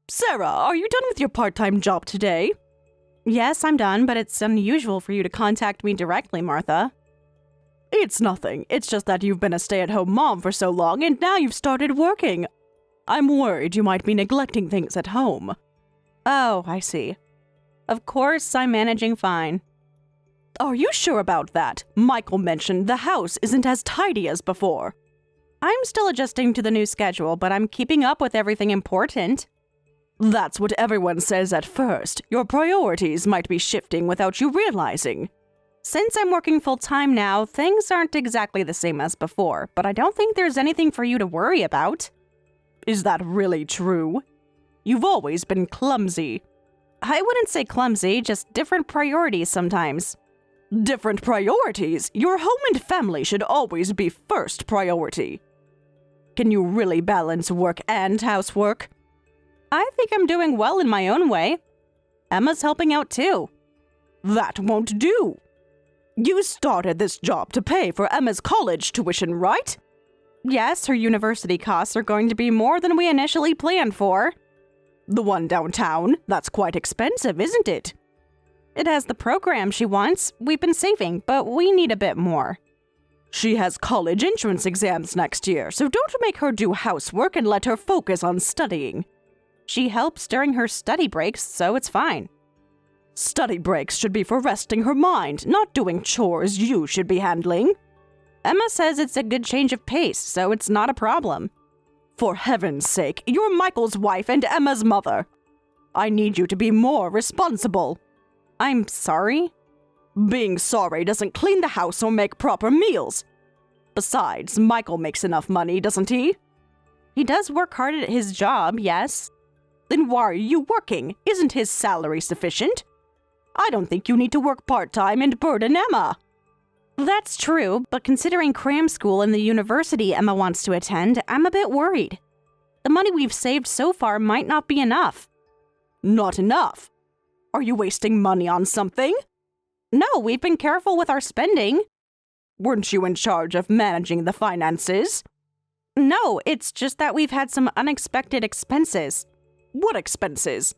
Sarah, are you done with your part-time job today? Yes, I'm done, but it's unusual for you to contact me directly, Martha. It's nothing. It's just that you've been a stay-at-home mom for so long and now you've started working. I'm worried you might be neglecting things at home. Oh, I see. Of course, I'm managing fine. Are you sure about that? Michael mentioned the house isn't as tidy as before. I'm still adjusting to the new schedule, but I'm keeping up with everything important. That's what everyone says at first. Your priorities might be shifting without you realizing. Since I'm working full-time now, things aren't exactly the same as before, but I don't think there's anything for you to worry about. Is that really true? You've always been clumsy. I wouldn't say clumsy, just different priorities sometimes. Different priorities? Your home and family should always be first priority. Can you really balance work and housework? I think I'm doing well in my own way. Emma's helping out too. That won't do. You started this job to pay for Emma's college tuition, right? Yes, her university costs are going to be more than we initially planned for. The one downtown? That's quite expensive, isn't it? It has the program she wants. We've been saving, but we need a bit more. She has college entrance exams next year, so don't make her do housework and let her focus on studying. She helps during her study breaks, so it's fine. Study breaks should be for resting her mind, not doing chores you should be handling. Emma says it's a good change of pace, so it's not a problem. For heaven's sake, you're Michael's wife and Emma's mother. I need you to be more responsible. I'm sorry? Being sorry doesn't clean the house or make proper meals. Besides, Michael makes enough money, doesn't he? He does work hard at his job, yes. Then why are you working? Isn't his salary sufficient? I don't think you need to work part-time and burden Emma. That's true, but considering cram school and the university Emma wants to attend, I'm a bit worried. The money we've saved so far might not be enough. Not enough? Are you wasting money on something? No, we've been careful with our spending. Weren't you in charge of managing the finances? No, it's just that we've had some unexpected expenses. What expenses?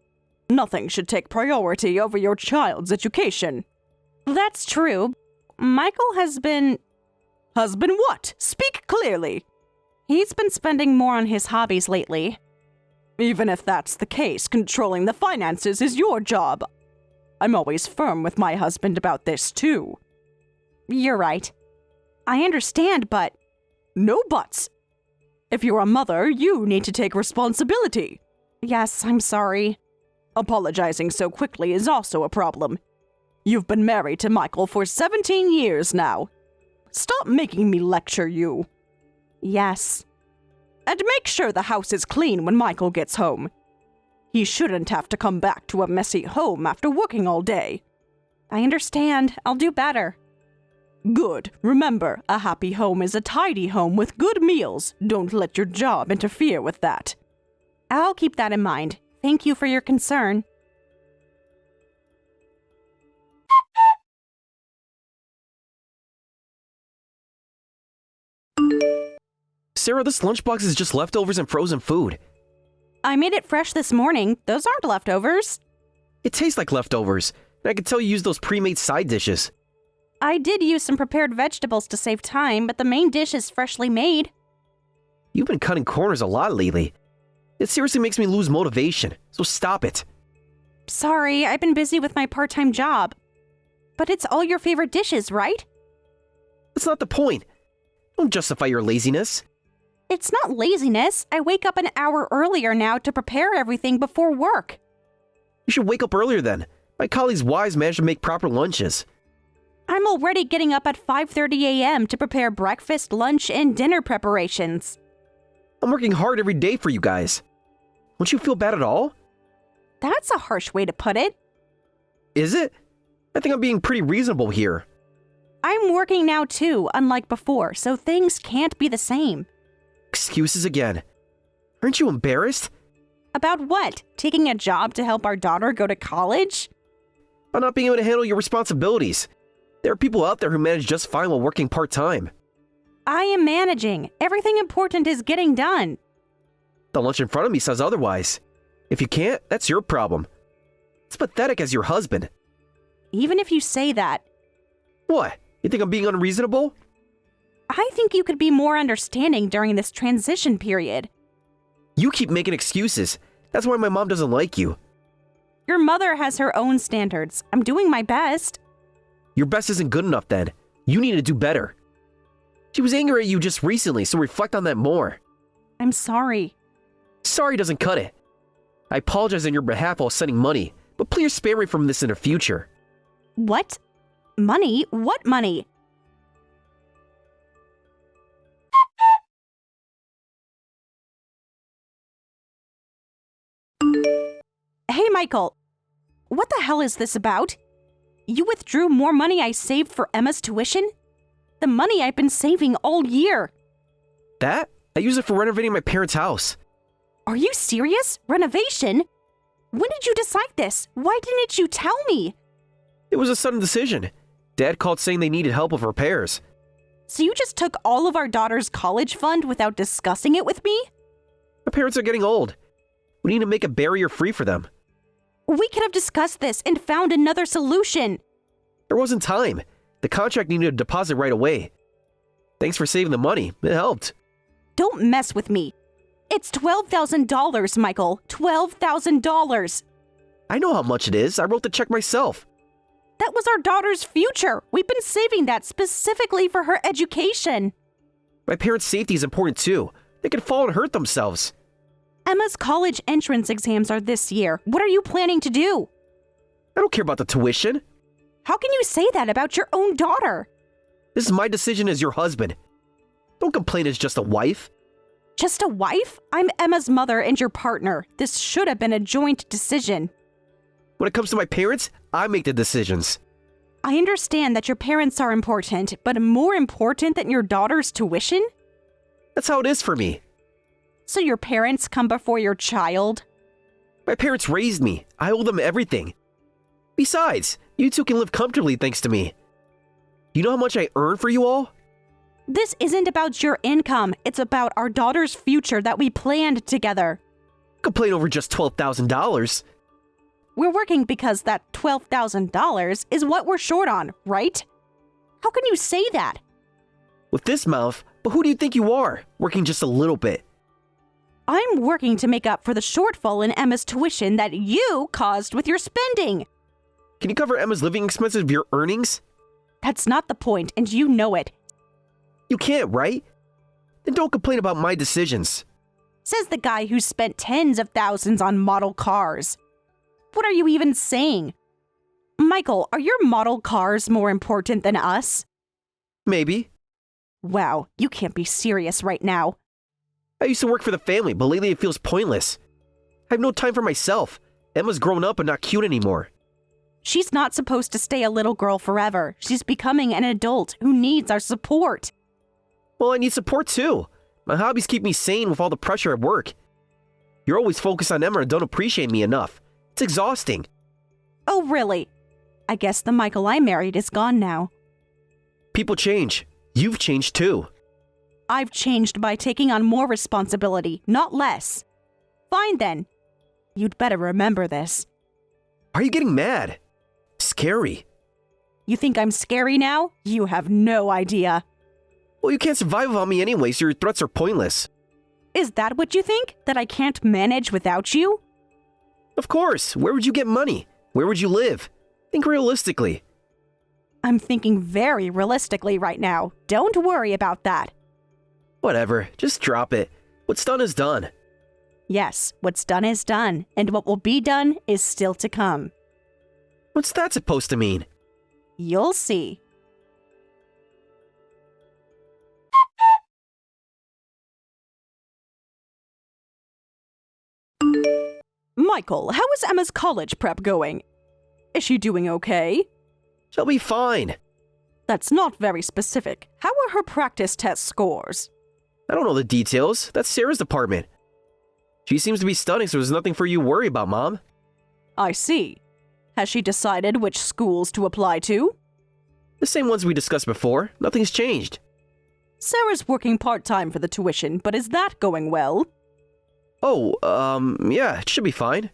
Nothing should take priority over your child's education. That's true. Michael has been... Has been what? Speak clearly. He's been spending more on his hobbies lately. Even if that's the case, controlling the finances is your job. I'm always firm with my husband about this, too. You're right. I understand, but... No buts. If you're a mother, you need to take responsibility. Yes, I'm sorry. Apologizing so quickly is also a problem. You've been married to Michael for 17 years now. Stop making me lecture you. Yes. And make sure the house is clean when Michael gets home. He shouldn't have to come back to a messy home after working all day. I understand. I'll do better. Good. Remember, a happy home is a tidy home with good meals. Don't let your job interfere with that. I'll keep that in mind. Thank you for your concern. Sarah, this lunchbox is just leftovers and frozen food. I made it fresh this morning. Those aren't leftovers. It tastes like leftovers, and I can tell you used those pre-made side dishes. I did use some prepared vegetables to save time, but the main dish is freshly made. You've been cutting corners a lot lately. It seriously makes me lose motivation, so stop it. Sorry, I've been busy with my part-time job. But it's all your favorite dishes, right? That's not the point. Don't justify your laziness. It's not laziness. I wake up an hour earlier now to prepare everything before work. You should wake up earlier then. My colleagues' wives manage to make proper lunches. I'm already getting up at 5:30 a.m. to prepare breakfast, lunch, and dinner preparations. I'm working hard every day for you guys. Won't you feel bad at all? That's a harsh way to put it. Is it? I think I'm being pretty reasonable here. I'm working now too, unlike before, so things can't be the same. Excuses again. Aren't you embarrassed? About what? Taking a job to help our daughter go to college? About not being able to handle your responsibilities. There are people out there who manage just fine while working part-time. I am managing. Everything important is getting done. The lunch in front of me says otherwise. If you can't, that's your problem. It's pathetic as your husband. Even if you say that, What? You think I'm being unreasonable? I think you could be more understanding during this transition period. You keep making excuses. That's why my mom doesn't like you. Your mother has her own standards. I'm doing my best. Your best isn't good enough then. You need to do better. She was angry at you just recently, so reflect on that more. I'm sorry. Sorry doesn't cut it. I apologize on your behalf while sending money, but please spare me from this in the future. What? Money? What money? Hey, Michael. What the hell is this about? You withdrew more money I saved for Emma's tuition? The money I've been saving all year. That? I use it for renovating my parents' house. Are you serious? Renovation? When did you decide this? Why didn't you tell me? It was a sudden decision. Dad called saying they needed help with repairs. So you just took all of our daughter's college fund without discussing it with me? My parents are getting old. We need to make it barrier-free for them. We could have discussed this and found another solution. There wasn't time. The contract needed a deposit right away. Thanks for saving the money. It helped. Don't mess with me. It's $12,000, Michael. $12,000. I know how much it is. I wrote the check myself. That was our daughter's future. We've been saving that specifically for her education. My parents' safety is important too. They could fall and hurt themselves. Emma's college entrance exams are this year. What are you planning to do? I don't care about the tuition. How can you say that about your own daughter? This is my decision as your husband. Don't complain as just a wife. Just a wife? I'm Emma's mother and your partner. This should have been a joint decision. When it comes to my parents, I make the decisions. I understand that your parents are important, but more important than your daughter's tuition? That's how it is for me. So your parents come before your child? My parents raised me. I owe them everything. Besides, you two can live comfortably thanks to me. You know how much I earn for you all? This isn't about your income. It's about our daughter's future that we planned together. Complain over just $12,000. We're working because that $12,000 is what we're short on, right? How can you say that? With this mouth, but who do you think you are, working just a little bit? I'm working to make up for the shortfall in Emma's tuition that you caused with your spending. Can you cover Emma's living expenses of your earnings? That's not the point, and you know it. You can't, right? Then don't complain about my decisions. Says the guy who spent tens of thousands on model cars. What are you even saying? Michael, are your model cars more important than us? Maybe. Wow, you can't be serious right now. I used to work for the family, but lately it feels pointless. I have no time for myself. Emma's grown up and not cute anymore. She's not supposed to stay a little girl forever. She's becoming an adult who needs our support. Well, I need support too. My hobbies keep me sane with all the pressure at work. You're always focused on Emma and don't appreciate me enough. It's exhausting. Oh, really? I guess the Michael I married is gone now. People change. You've changed too. I've changed by taking on more responsibility, not less. Fine then. You'd better remember this. Are you getting mad? Scary. You think I'm scary now? You have no idea. Well, you can't survive without me anyway, so your threats are pointless. Is that what you think? That I can't manage without you? Of course. Where would you get money? Where would you live? Think realistically. I'm thinking very realistically right now. Don't worry about that. Whatever. Just drop it. What's done is done. Yes, what's done is done, and what will be done is still to come. What's that supposed to mean? You'll see. Michael, how is Emma's college prep going? Is she doing okay? She'll be fine. That's not very specific. How are her practice test scores? I don't know the details. That's Sarah's department. She seems to be studying, so there's nothing for you to worry about, Mom. I see. Has she decided which schools to apply to? The same ones we discussed before. Nothing's changed. Sarah's working part-time for the tuition, but is that going well? Oh, yeah, it should be fine.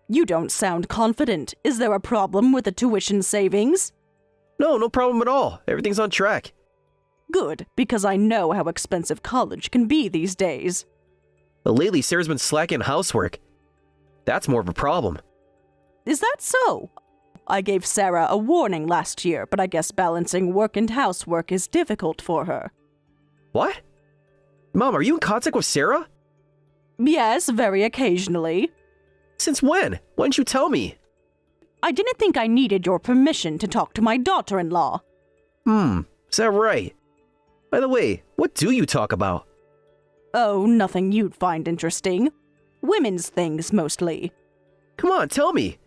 You don't sound confident. Is there a problem with the tuition savings? No, no problem at all. Everything's on track. Good, because I know how expensive college can be these days. But lately, Sarah's been slacking housework. That's more of a problem. Is that so? I gave Sarah a warning last year, but I guess balancing work and housework is difficult for her. What? Mom, are you in contact with Sarah? Yes, very occasionally. Since when? Why didn't you tell me? I didn't think I needed your permission to talk to my daughter-in-law. Is that right? By the way, what do you talk about? Oh, nothing you'd find interesting. Women's things, mostly. Come on, tell me.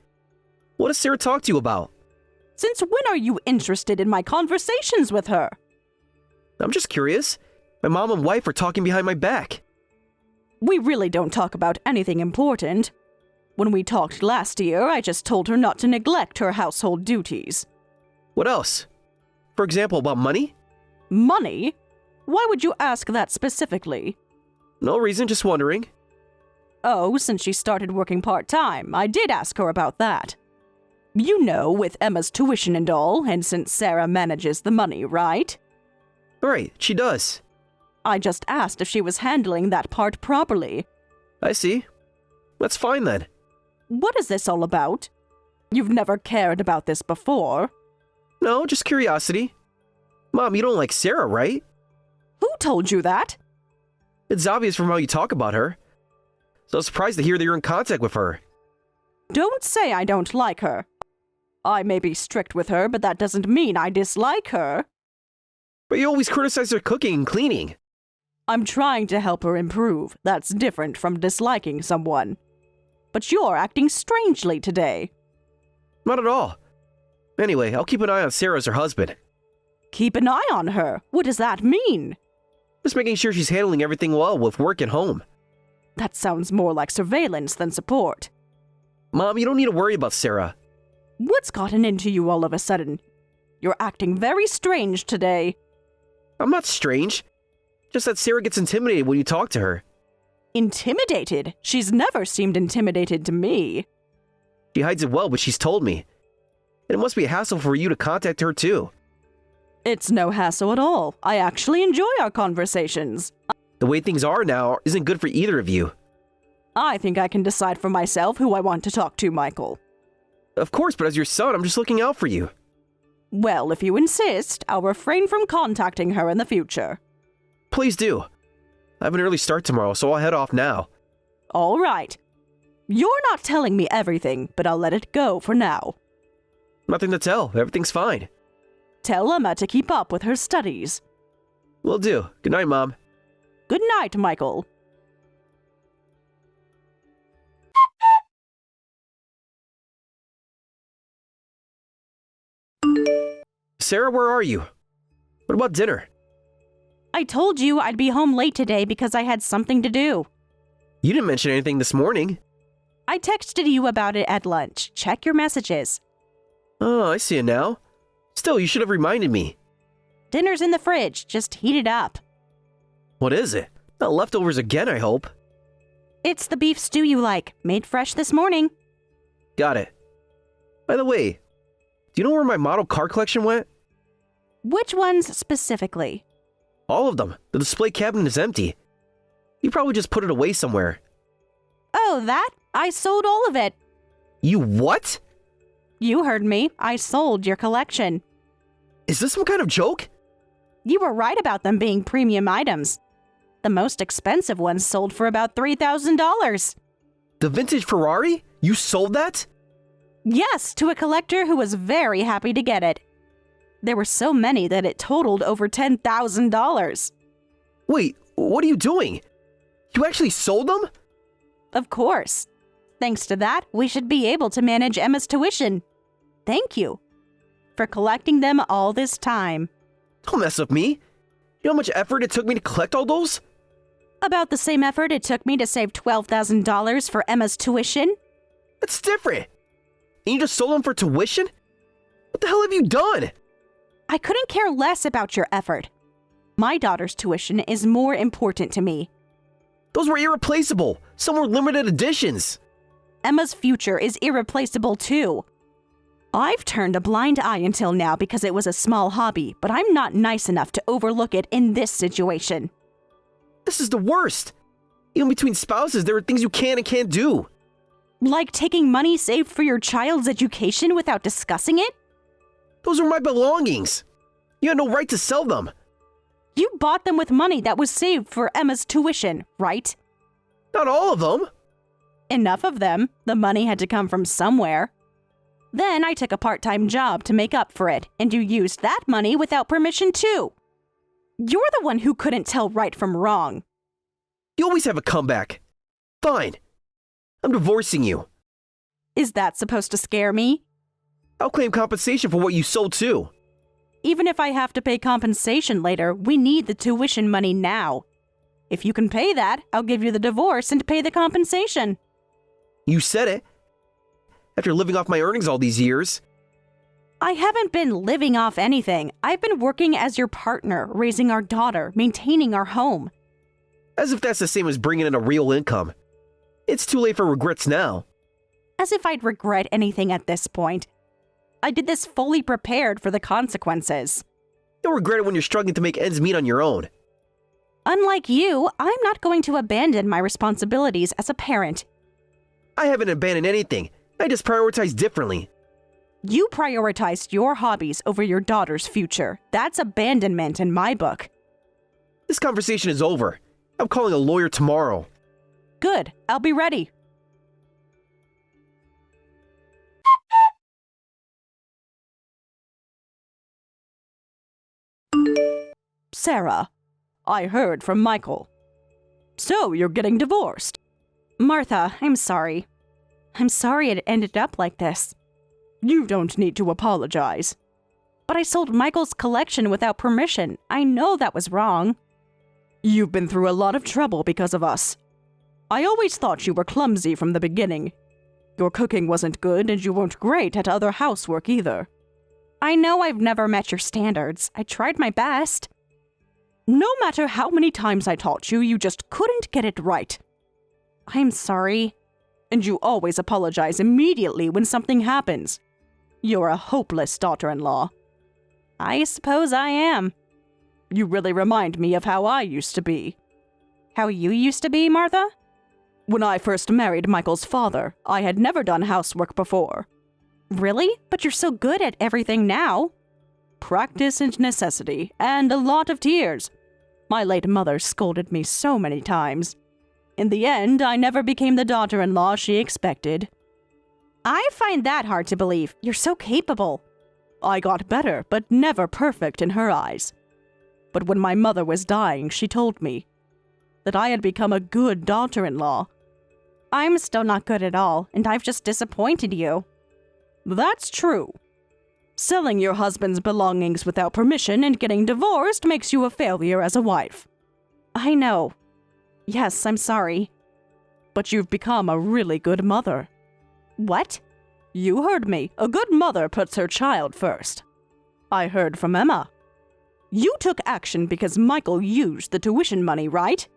What does Sarah talk to you about? Since when are you interested in my conversations with her? I'm just curious. My mom and wife are talking behind my back. We really don't talk about anything important. When we talked last year, I just told her not to neglect her household duties. What else? For example, about money? Money? Why would you ask that specifically? No reason, just wondering. Oh, since she started working part-time, I did ask her about that. You know, with Emma's tuition and all, and since Sarah manages the money, right? Right, she does. I just asked if she was handling that part properly. I see. That's fine then. What is this all about? You've never cared about this before. No, just curiosity. Mom, you don't like Sarah, right? Who told you that? It's obvious from how you talk about her. So I was surprised to hear that you're in contact with her. Don't say I don't like her. I may be strict with her, but that doesn't mean I dislike her. But you always criticize her cooking and cleaning. I'm trying to help her improve. That's different from disliking someone. But you're acting strangely today. Not at all. Anyway, I'll keep an eye on Sarah as her husband. Keep an eye on her? What does that mean? Just making sure she's handling everything well with work and home. That sounds more like surveillance than support. Mom, you don't need to worry about Sarah. What's gotten into you all of a sudden? You're acting very strange today. I'm not strange. Just that Sarah gets intimidated when you talk to her. Intimidated? She's never seemed intimidated to me. She hides it well, but she's told me. And it must be a hassle for you to contact her too. It's no hassle at all. I actually enjoy our conversations. The way things are now isn't good for either of you. I think I can decide for myself who I want to talk to, Michael. Of course, but as your son, I'm just looking out for you. Well, if you insist, I'll refrain from contacting her in the future. Please do. I have an early start tomorrow, so I'll head off now. All right. You're not telling me everything, but I'll let it go for now. Nothing to tell. Everything's fine. Tell Emma to keep up with her studies. Will do. Good night, Mom. Good night, Michael. Sarah, where are you? What about dinner? I told you I'd be home late today because I had something to do. You didn't mention anything this morning. I texted you about it at lunch. Check your messages. Oh, I see it now. Still, you should have reminded me. Dinner's in the fridge. Just heat it up. What is it? Not leftovers again, I hope. It's the beef stew you like, made fresh this morning. Got it. By the way, do you know where my model car collection went? Which ones specifically? All of them. The display cabinet is empty. You probably just put it away somewhere. Oh, that? I sold all of it. You what? You heard me. I sold your collection. Is this some kind of joke? You were right about them being premium items. The most expensive ones sold for about $3,000. The vintage Ferrari? You sold that? Yes, to a collector who was very happy to get it. There were so many that it totaled over $10,000. Wait, what are you doing? You actually sold them? Of course. Thanks to that, we should be able to manage Emma's tuition. Thank you for collecting them all this time. Don't mess with me. You know how much effort it took me to collect all those? About the same effort it took me to save $12,000 for Emma's tuition. That's different. And you just sold them for tuition? What the hell have you done? I couldn't care less about your effort. My daughter's tuition is more important to me. Those were irreplaceable. Some were limited editions. Emma's future is irreplaceable too. I've turned a blind eye until now because it was a small hobby, but I'm not nice enough to overlook it in this situation. This is the worst. Even between spouses, there are things you can and can't do. Like taking money saved for your child's education without discussing it? Those are my belongings. You had no right to sell them. You bought them with money that was saved for Emma's tuition, right? Not all of them. Enough of them. The money had to come from somewhere. Then I took a part-time job to make up for it, and you used that money without permission too. You're the one who couldn't tell right from wrong. You always have a comeback. Fine. I'm divorcing you. Is that supposed to scare me? I'll claim compensation for what you sold too. Even if I have to pay compensation later, we need the tuition money now. If you can pay that, I'll give you the divorce and pay the compensation. You said it. After living off my earnings all these years. I haven't been living off anything. I've been working as your partner, raising our daughter, maintaining our home. As if that's the same as bringing in a real income. It's too late for regrets now. As if I'd regret anything at this point. I did this fully prepared for the consequences. You'll regret it when you're struggling to make ends meet on your own. Unlike you, I'm not going to abandon my responsibilities as a parent. I haven't abandoned anything. I just prioritize differently. You prioritized your hobbies over your daughter's future. That's abandonment in my book. This conversation is over. I'm calling a lawyer tomorrow. Good. I'll be ready. Sarah, I heard from Michael. So you're getting divorced. Martha, I'm sorry. I'm sorry it ended up like this. You don't need to apologize. But I sold Michael's collection without permission. I know that was wrong. You've been through a lot of trouble because of us. I always thought you were clumsy from the beginning. Your cooking wasn't good and you weren't great at other housework either. I know I've never met your standards. I tried my best. No matter how many times I taught you, you just couldn't get it right. I'm sorry. And you always apologize immediately when something happens. You're a hopeless daughter-in-law. I suppose I am. You really remind me of how I used to be. How you used to be, Martha? When I first married Michael's father, I had never done housework before. Really? But you're so good at everything now. Practice and necessity, and a lot of tears. My late mother scolded me so many times. In the end, I never became the daughter-in-law she expected. I find that hard to believe. You're so capable. I got better, but never perfect in her eyes. But when my mother was dying, she told me that I had become a good daughter-in-law. I'm still not good at all, and I've just disappointed you. That's true. Selling your husband's belongings without permission and getting divorced makes you a failure as a wife. I know. Yes, I'm sorry. But you've become a really good mother. What? You heard me. A good mother puts her child first. I heard from Emma. You took action because Michael used the tuition money, right?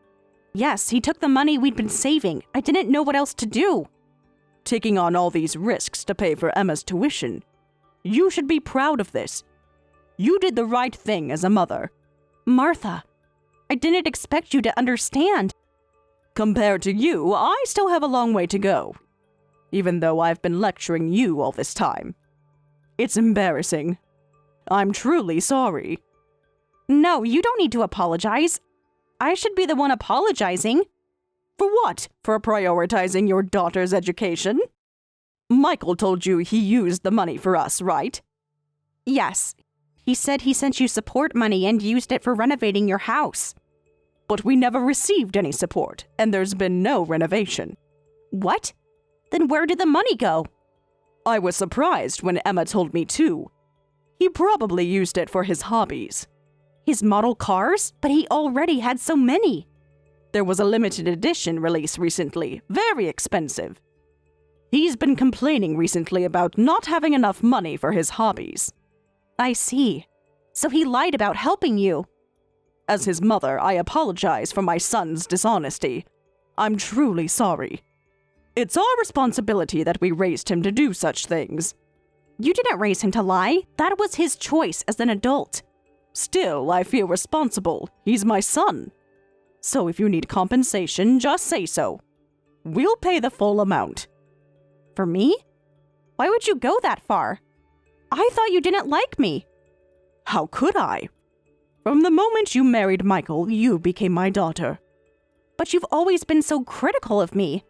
Yes, he took the money we'd been saving. I didn't know what else to do. Taking on all these risks to pay for Emma's tuition. You should be proud of this. You did the right thing as a mother. Martha, I didn't expect you to understand. Compared to you, I still have a long way to go. Even though I've been lecturing you all this time. It's embarrassing. I'm truly sorry. No, you don't need to apologize. I should be the one apologizing. For what? For prioritizing your daughter's education? Michael told you he used the money for us, right? Yes. He said he sent you support money and used it for renovating your house. But we never received any support, and there's been no renovation. What? Then where did the money go? I was surprised when Emma told me too. He probably used it for his hobbies. His model cars? But he already had so many. There was a limited edition release recently, very expensive. He's been complaining recently about not having enough money for his hobbies. I see. So he lied about helping you. As his mother, I apologize for my son's dishonesty. I'm truly sorry. It's our responsibility that we raised him to do such things. You didn't raise him to lie. That was his choice as an adult. Still, I feel responsible. He's my son. So if you need compensation, just say so. We'll pay the full amount. For me? Why would you go that far? I thought you didn't like me. How could I? From the moment you married Michael, you became my daughter. But you've always been so critical of me.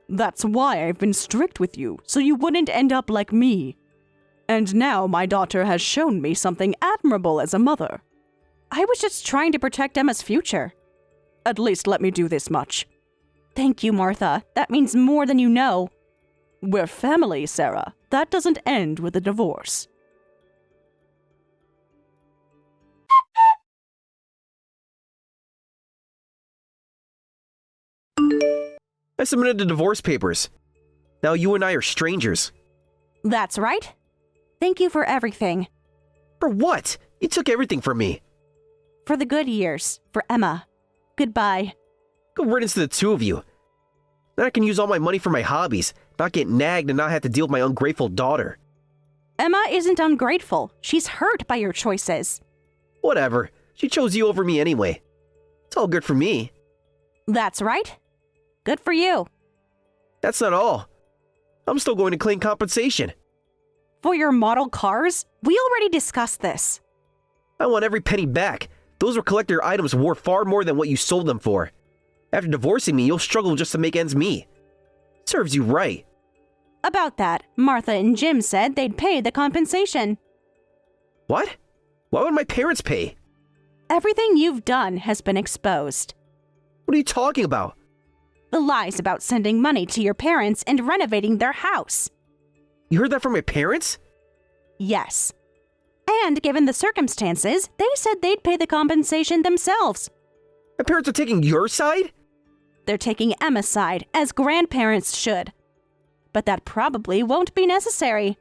That's why I've been strict with you, so you wouldn't end up like me. And now my daughter has shown me something admirable as a mother. I was just trying to protect Emma's future. At least let me do this much. Thank you, Martha. That means more than you know. We're family, Sarah. That doesn't end with a divorce. I submitted the divorce papers. Now you and I are strangers. That's right. Thank you for everything. For what? You took everything from me. For the good years. For Emma. Goodbye. Good riddance to the two of you. Then I can use all my money for my hobbies, not get nagged and not have to deal with my ungrateful daughter. Emma isn't ungrateful. She's hurt by your choices. Whatever. She chose you over me anyway. It's all good for me. That's right. Good for you. That's not all. I'm still going to claim compensation. For your model cars? We already discussed this. I want every penny back. Those were collector items worth far more than what you sold them for. After divorcing me, you'll struggle just to make ends meet. Serves you right. About that, Martha and Jim said they'd pay the compensation. What? Why would my parents pay? Everything you've done has been exposed. What are you talking about? The lies about sending money to your parents and renovating their house. You heard that from my parents? Yes. And given the circumstances, they said they'd pay the compensation themselves. My parents are taking your side? They're taking Emma's side, as grandparents should. But that probably won't be necessary.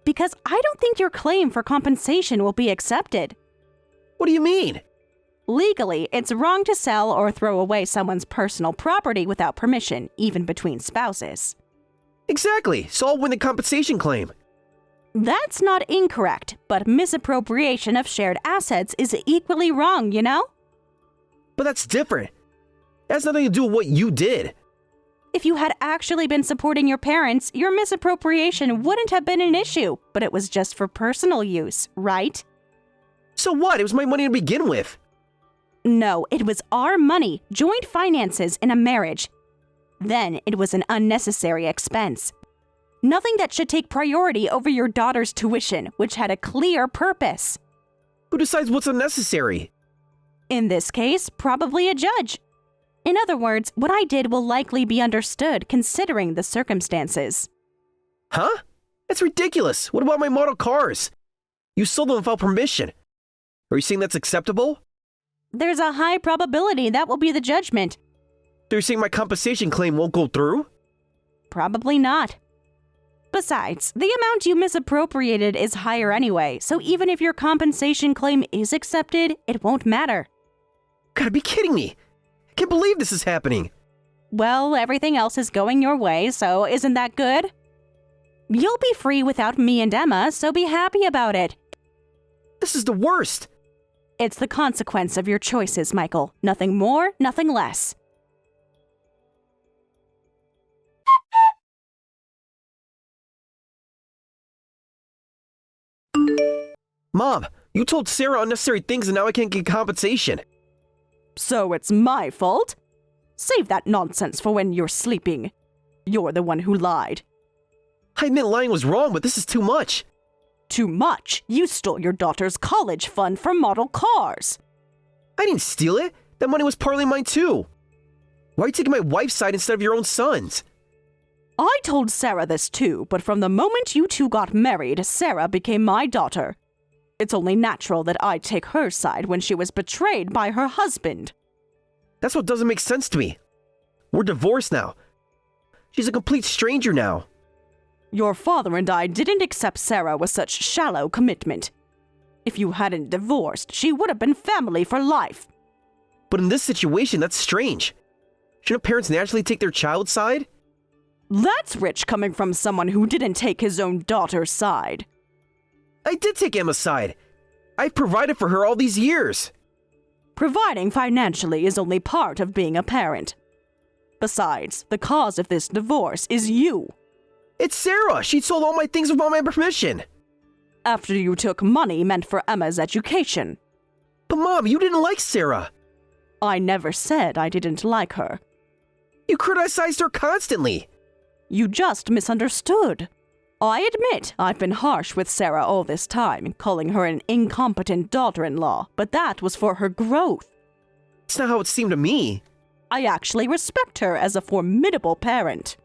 Because I don't think your claim for compensation will be accepted. What do you mean? Legally, it's wrong to sell or throw away someone's personal property without permission, even between spouses. Exactly, so I'll win the compensation claim. That's not incorrect, but misappropriation of shared assets is equally wrong, you know? But that's different. It has nothing to do with what you did. If you had actually been supporting your parents, your misappropriation wouldn't have been an issue, but it was just for personal use, right? So what? It was my money to begin with. No, it was our money, joint finances in a marriage. Then it was an unnecessary expense. Nothing that should take priority over your daughter's tuition, which had a clear purpose. Who decides what's unnecessary? In this case, probably a judge. In other words, what I did will likely be understood considering the circumstances. Huh? That's ridiculous. What about my model cars? You sold them without permission. Are you saying that's acceptable? There's a high probability that will be the judgment. So you're saying my compensation claim won't go through? Probably not. Besides, the amount you misappropriated is higher anyway, so even if your compensation claim is accepted, it won't matter. Gotta be kidding me. I can't believe this is happening. Well, everything else is going your way, so isn't that good? You'll be free without me and Emma, so be happy about it. This is the worst. It's the consequence of your choices, Michael. Nothing more, nothing less. Mom, you told Sarah unnecessary things and now I can't get compensation. So it's my fault? Save that nonsense for when you're sleeping. You're the one who lied. I admit lying was wrong, but this is too much. Too much? You stole your daughter's college fund for model cars. I didn't steal it. That money was partly mine too. Why are you taking my wife's side instead of your own son's? I told Sarah this too, but from the moment you two got married, Sarah became my daughter. It's only natural that I take her side when she was betrayed by her husband. That's what doesn't make sense to me. We're divorced now. She's a complete stranger now. Your father and I didn't accept Sarah with such shallow commitment. If you hadn't divorced, she would have been family for life. But in this situation, that's strange. Shouldn't parents naturally take their child's side? That's rich coming from someone who didn't take his own daughter's side. I did take Emma's side. I've provided for her all these years. Providing financially is only part of being a parent. Besides, the cause of this divorce is you. It's Sarah. She sold all my things without my permission. After you took money meant for Emma's education. But Mom, you didn't like Sarah. I never said I didn't like her. You criticized her constantly. You just misunderstood. I admit I've been harsh with Sarah all this time, calling her an incompetent daughter-in-law, but that was for her growth. It's not how it seemed to me. I actually respect her as a formidable parent.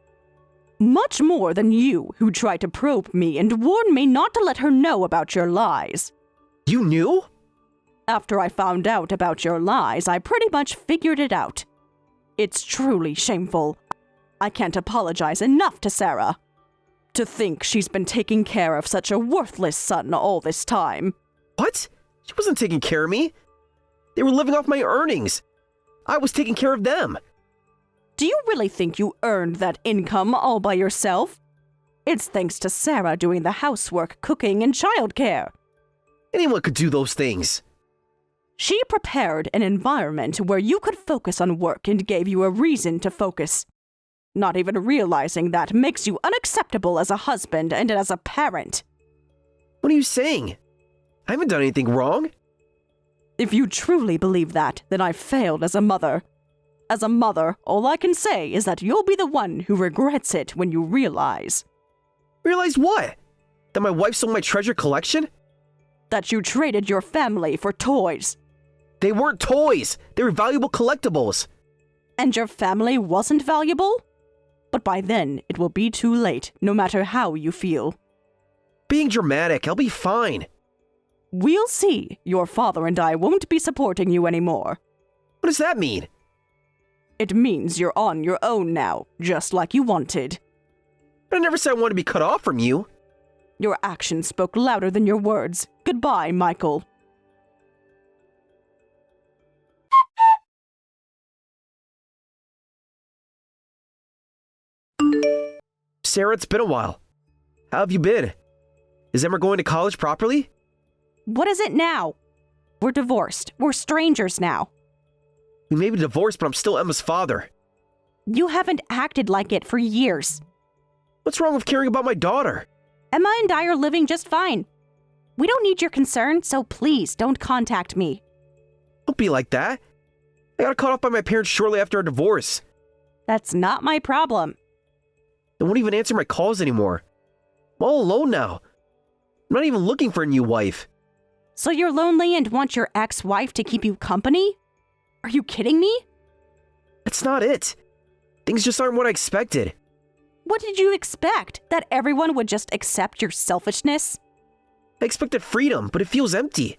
Much more than you, who tried to probe me and warn me not to let her know about your lies. You knew? After I found out about your lies, I pretty much figured it out. It's truly shameful. I can't apologize enough to Sarah. To think she's been taking care of such a worthless son all this time. What? She wasn't taking care of me. They were living off my earnings. I was taking care of them. Do you really think you earned that income all by yourself? It's thanks to Sarah doing the housework, cooking, and childcare. Anyone could do those things. She prepared an environment where you could focus on work and gave you a reason to focus. Not even realizing that makes you unacceptable as a husband and as a parent. What are you saying? I haven't done anything wrong. If you truly believe that, then I've failed as a mother. As a mother, all I can say is that you'll be the one who regrets it when you realize. Realize what? That my wife stole my treasure collection? That you traded your family for toys. They weren't toys. They were valuable collectibles. And your family wasn't valuable? But by then, it will be too late, no matter how you feel. Being dramatic, I'll be fine. We'll see. Your father and I won't be supporting you anymore. What does that mean? It means you're on your own now, just like you wanted. But I never said I wanted to be cut off from you. Your actions spoke louder than your words. Goodbye, Michael. Sarah, it's been a while. How have you been? Is Emma going to college properly? What is it now? We're divorced. We're strangers now. We may be divorced, but I'm still Emma's father. You haven't acted like it for years. What's wrong with caring about my daughter? Emma and I are living just fine. We don't need your concern, so please don't contact me. Don't be like that. I got cut off by my parents shortly after our divorce. That's not my problem. They won't even answer my calls anymore. I'm all alone now. I'm not even looking for a new wife. So you're lonely and want your ex-wife to keep you company? Are you kidding me? That's not it. Things just aren't what I expected. What did you expect? That everyone would just accept your selfishness? I expected freedom, but it feels empty.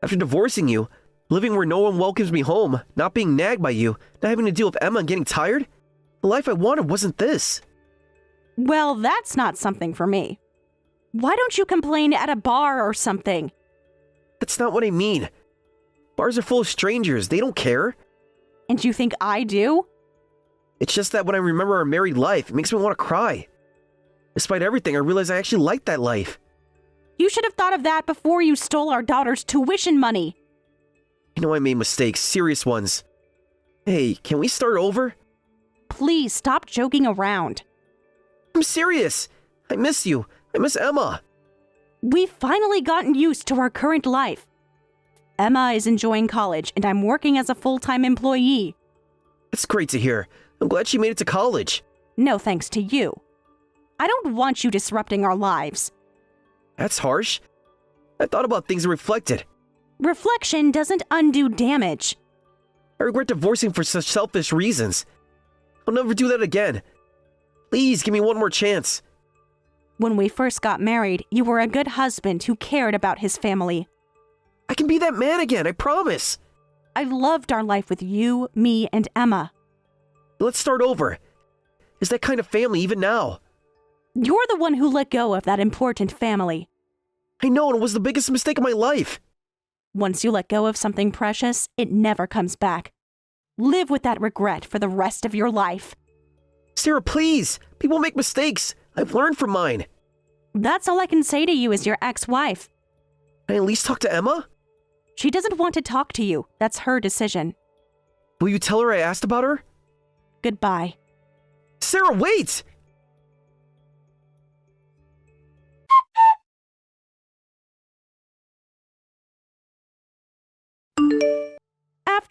After divorcing you, living where no one welcomes me home, not being nagged by you, not having to deal with Emma and getting tired, the life I wanted wasn't this. Well, that's not something for me. Why don't you complain at a bar or something? That's not what I mean. Bars are full of strangers. They don't care. And you think I do? It's just that when I remember our married life, it makes me want to cry. Despite everything, I realize I actually like that life. You should have thought of that before you stole our daughter's tuition money. I know I made mistakes, serious ones. Hey, can we start over? Please stop joking around. I'm serious. I miss you. I miss Emma. We've finally gotten used to our current life. Emma is enjoying college, and I'm working as a full-time employee. That's great to hear. I'm glad she made it to college. No thanks to you. I don't want you disrupting our lives. That's harsh. I thought about things and reflected. Reflection doesn't undo damage. I regret divorcing for such selfish reasons. I'll never do that again. Please give me one more chance. When we first got married, you were a good husband who cared about his family. I can be that man again, I promise. I loved our life with you, me, and Emma. Let's start over. Is that kind of family even now? You're the one who let go of that important family. I know, and it was the biggest mistake of my life. Once you let go of something precious, it never comes back. Live with that regret for the rest of your life. Sarah, please! People make mistakes! I've learned from mine! That's all I can say to you as your ex-wife. Can I at least talk to Emma? She doesn't want to talk to you. That's her decision. Will you tell her I asked about her? Goodbye. Sarah, wait!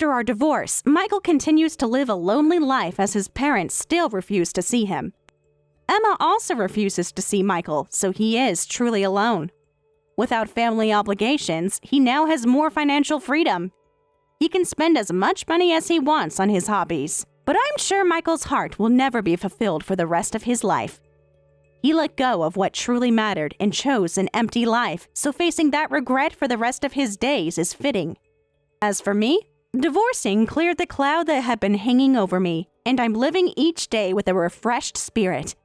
After our divorce, Michael continues to live a lonely life as his parents still refuse to see him. Emma also refuses to see Michael, so he is truly alone. Without family obligations, he now has more financial freedom. He can spend as much money as he wants on his hobbies, but I'm sure Michael's heart will never be fulfilled for the rest of his life. He let go of what truly mattered and chose an empty life, so facing that regret for the rest of his days is fitting. As for me, divorcing cleared the cloud that had been hanging over me, and I'm living each day with a refreshed spirit.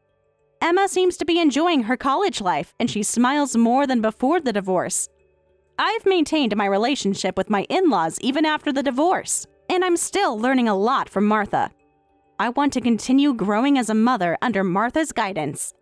Emma seems to be enjoying her college life, and she smiles more than before the divorce. I've maintained my relationship with my in-laws even after the divorce, and I'm still learning a lot from Martha. I want to continue growing as a mother under Martha's guidance